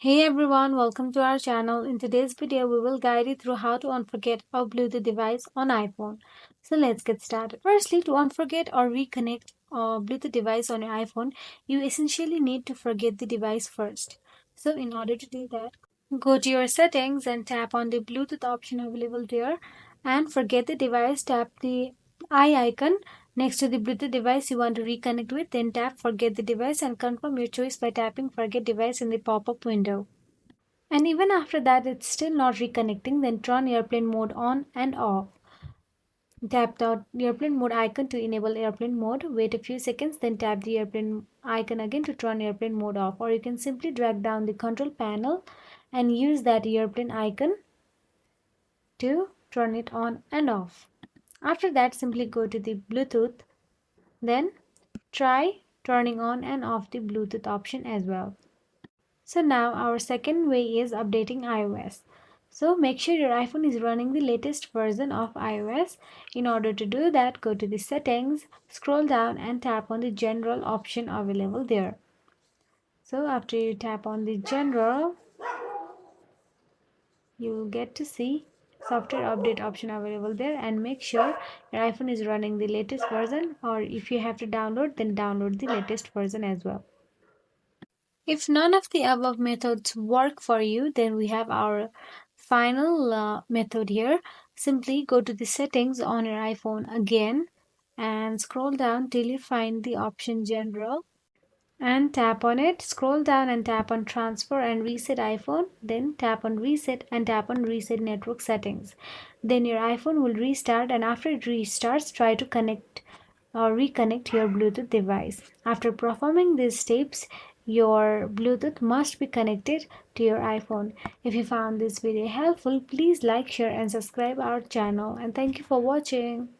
Hey everyone, welcome to our channel. In today's video, we will guide you through how to unforget or Bluetooth device on iPhone. So let's get started. Firstly, to unforget or reconnect a Bluetooth device on your iPhone, you essentially need to forget the device first. So in order to do that, go to your settings and tap on the Bluetooth option available there and forget the device. Tap the eye icon next to the Bluetooth device you want to reconnect with, then tap Forget the device and confirm your choice by tapping Forget device in the pop-up window. And even after that it's still not reconnecting, then turn airplane mode on and off. Tap the airplane mode icon to enable airplane mode. Wait a few seconds, then tap the airplane icon again to turn airplane mode off. Or you can simply drag down the control panel and use that airplane icon to turn it on and off. After that, simply go to the Bluetooth, then try turning on and off the Bluetooth option as well. So now our second way is updating iOS. So make sure your iPhone is running the latest version of iOS. In order to do that, go to the settings, scroll down and tap on the general option available there. So after you tap on the general, you will get to see software update option available there, and make sure your iPhone is running the latest version, or if you have to download, then download the latest version as well. If none of the above methods work for you, then we have our final method here. Simply go to the settings on your iPhone again and scroll down till you find the option General and tap on it. Scroll down and tap on Transfer and Reset iPhone. Then tap on Reset and tap on Reset Network Settings. Then your iPhone will restart, and after it restarts, try to connect or reconnect your Bluetooth device. After performing these steps, your Bluetooth must be connected to your iPhone. If you found this video helpful, please like, share and subscribe our channel, and thank you for watching.